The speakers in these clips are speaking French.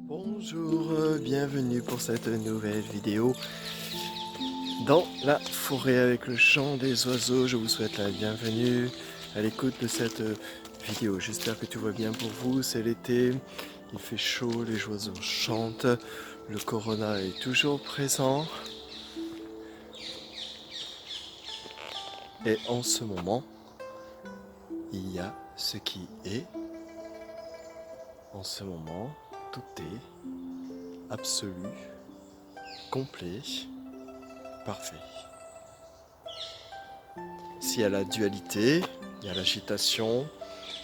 Bonjour, bienvenue pour cette nouvelle vidéo dans la forêt avec le chant des oiseaux. Je vous souhaite la bienvenue à l'écoute de cette vidéo. J'espère que tout va bien pour vous, c'est l'été, il fait chaud, les oiseaux chantent, le corona est toujours présent. Et en ce moment, il y a ce qui est. En ce moment, tout est absolu, complet, parfait. S'il y a la dualité, il y a l'agitation,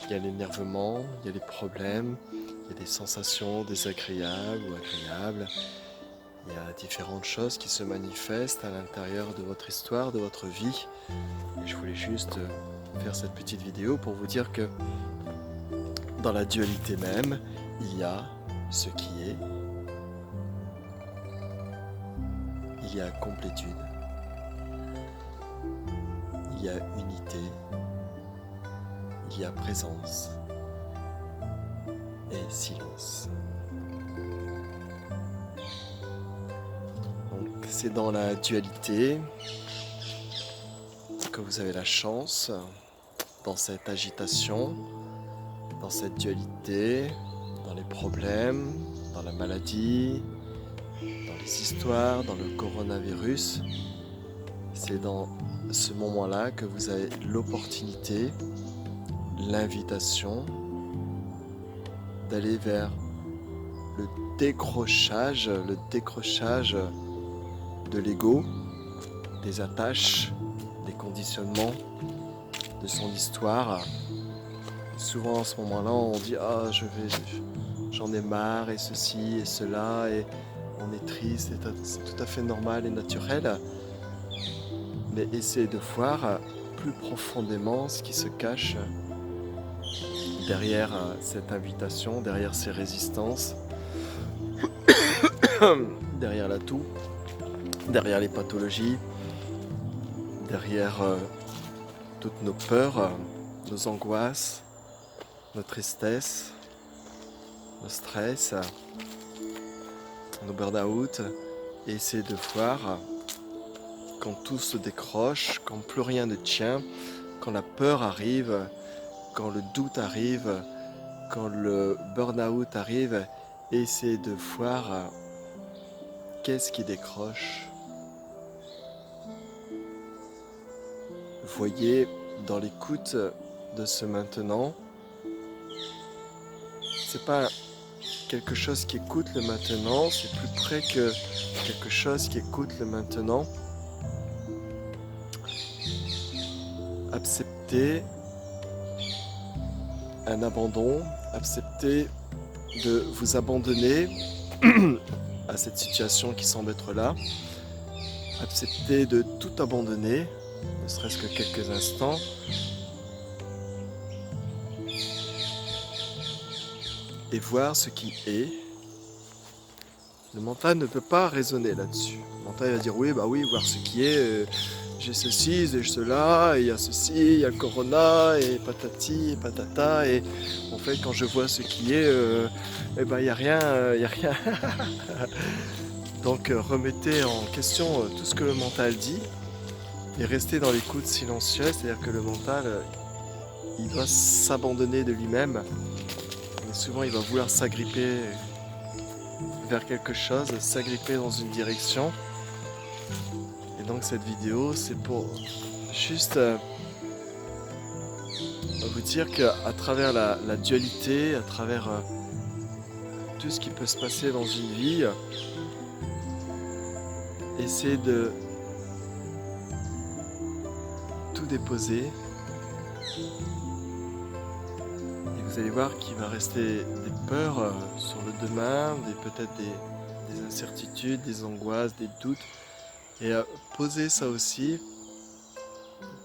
il y a l'énervement, il y a les problèmes, il y a des sensations désagréables ou agréables. Il y a différentes choses qui se manifestent à l'intérieur de votre histoire, de votre vie. Et je voulais juste faire cette petite vidéo pour vous dire que dans la dualité même, il y a ce qui est, il y a complétude, il y a unité, il y a présence et silence. Donc c'est dans la dualité que vous avez la chance, dans cette agitation, dans cette dualité, dans les problèmes, dans la maladie, dans les histoires, dans le coronavirus. C'est dans ce moment-là que vous avez l'opportunité, l'invitation d'aller vers le décrochage de l'ego, des attaches, des conditionnements, de son histoire. Et souvent à ce moment-là, on dit ah j'en ai marre et ceci et cela et on est triste, c'est tout à fait normal et naturel. Mais essayez de voir plus profondément ce qui se cache derrière cette invitation, derrière ces résistances, derrière la toux, derrière les pathologies, derrière toutes nos peurs, nos angoisses, nos tristesses, nos stress, nos burn-out. Et essayez de voir quand tout se décroche, quand plus rien ne tient, quand la peur arrive, quand le doute arrive, quand le burn-out arrive, essayez de voir qu'est-ce qui décroche. Voyez dans l'écoute de ce maintenant, c'est pas quelque chose qui écoute le maintenant, c'est plus près que quelque chose qui écoute le maintenant. Acceptez un abandon, acceptez de vous abandonner à cette situation qui semble être là. Acceptez de tout abandonner, ne serait-ce que quelques instants. Et voir ce qui est. Le mental ne peut pas raisonner là-dessus. Le mental va dire oui, voir ce qui est, j'ai ceci, j'ai cela, et il y a ceci, il y a le corona, et patati, et patata, et en fait quand je vois ce qui est, il n'y a rien, il n'y a rien. Donc remettez en question tout ce que le mental dit, et restez dans l'écoute silencieuse, c'est-à-dire que le mental, il doit s'abandonner de lui-même, et souvent il va vouloir s'agripper vers quelque chose, s'agripper dans une direction. Et donc cette vidéo, c'est pour juste vous dire qu'à travers la dualité, à travers tout ce qui peut se passer dans une vie, essayez de tout déposer. Et vous allez voir qu'il va rester des peurs sur le demain, peut-être des incertitudes, des angoisses, des doutes. Et poser ça aussi.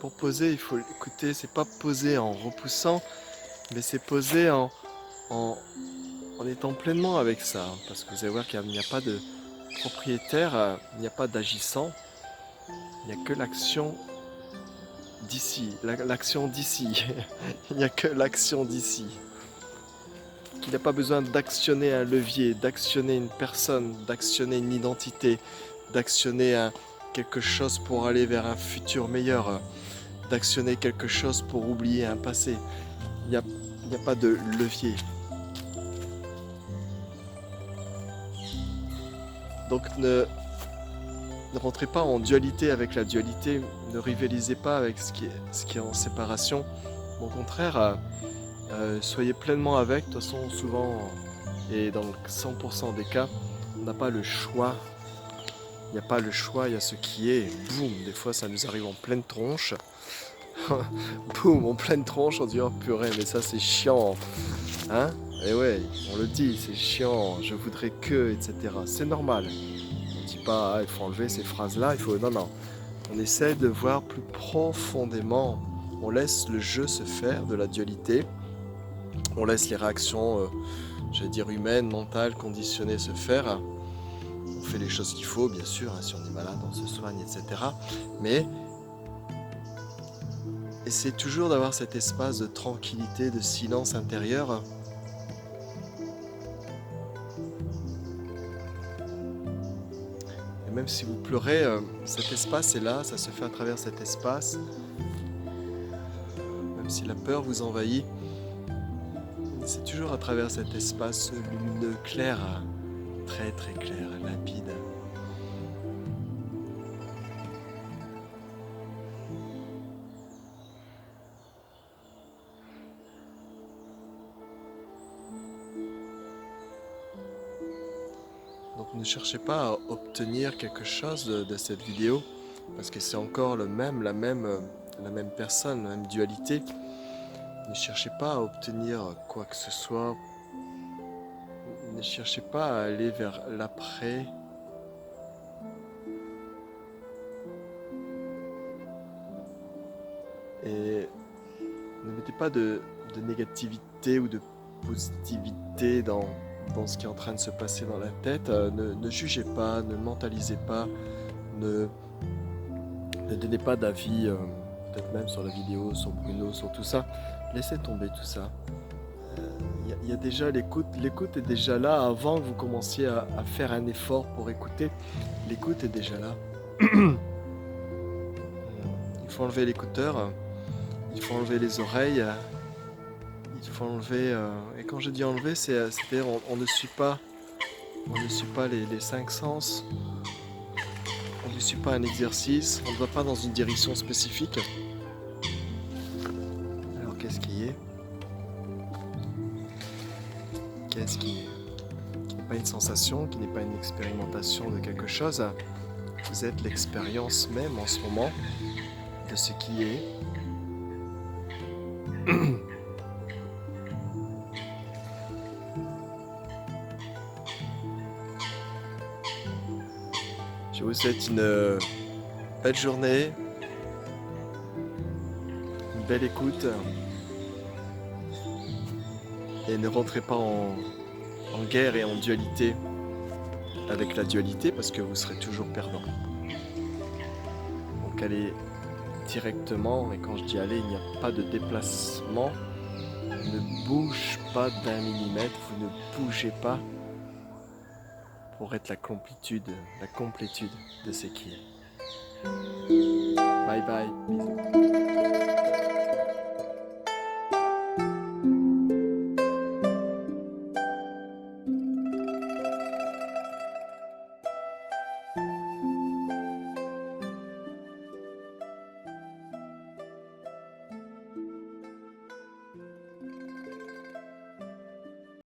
Pour poser, il faut écouter, c'est pas poser en repoussant, mais c'est poser en étant pleinement avec ça. Parce que vous allez voir qu'il n'y a pas de propriétaire, il n'y a pas d'agissant, il n'y a que l'action d'ici, l'action d'ici, il n'y a que l'action d'ici. Qu'il n'a pas besoin d'actionner un levier, d'actionner une personne, d'actionner une identité, d'actionner quelque chose pour aller vers un futur meilleur, d'actionner quelque chose pour oublier un passé. Il n'y a pas de levier. Donc ne rentrez pas en dualité avec la dualité, ne rivalisez pas avec ce qui est en séparation. Au contraire, soyez pleinement avec. De toute façon, souvent, et dans 100% des cas, on n'a pas le choix. Il n'y a pas le choix, il y a ce qui est. Boum, des fois ça nous arrive en pleine tronche. Boum, en pleine tronche, on dit oh purée, mais ça c'est chiant. Hein? Et ouais, on le dit, c'est chiant, je voudrais que, etc. C'est normal. On ne dit pas, ah, il faut enlever ces phrases-là, il faut. Non, non. On essaie de voir plus profondément. On laisse le jeu se faire de la dualité. On laisse les réactions, j'allais dire humaines, mentales, conditionnées se faire. On fait les choses qu'il faut, bien sûr, hein, si on est malade, on se soigne, etc. Mais essayez toujours d'avoir cet espace de tranquillité, de silence intérieur. Et même si vous pleurez, cet espace est là, ça se fait à travers cet espace. Même si la peur vous envahit, c'est toujours à travers cet espace lumineux, clair, très très clair, limpide. Donc ne cherchez pas à obtenir quelque chose de cette vidéo, parce que c'est encore la même personne, la même dualité. Ne cherchez pas à obtenir quoi que ce soit. Ne cherchez pas à aller vers l'après. Et ne mettez pas de négativité ou de positivité dans ce qui est en train de se passer dans la tête. Ne jugez pas, ne mentalisez pas, ne donnez pas d'avis, peut-être même sur la vidéo, sur Bruno, sur tout ça. Laissez tomber tout ça. Il y a déjà l'écoute. L'écoute est déjà là avant que vous commenciez à faire un effort pour écouter. L'écoute est déjà là. Il faut enlever l'écouteur. Il faut enlever les oreilles. Il faut enlever. Et quand je dis enlever, c'est-à-dire on ne suit pas les cinq sens. On ne suit pas un exercice. On ne va pas dans une direction spécifique. Alors qu'est-ce qui est? Qu'est-ce qui n'est pas une sensation, qui n'est pas une expérimentation de quelque chose. Vous êtes l'expérience même en ce moment de ce qui est. Je vous souhaite une belle journée, une belle écoute. Et ne rentrez pas en guerre et en dualité avec la dualité, parce que vous serez toujours perdant. Donc allez directement, et quand je dis aller, il n'y a pas de déplacement. Ne bouge pas d'un millimètre, vous ne bougez pas pour être la complétude de ce qui est. Bye bye, bisous.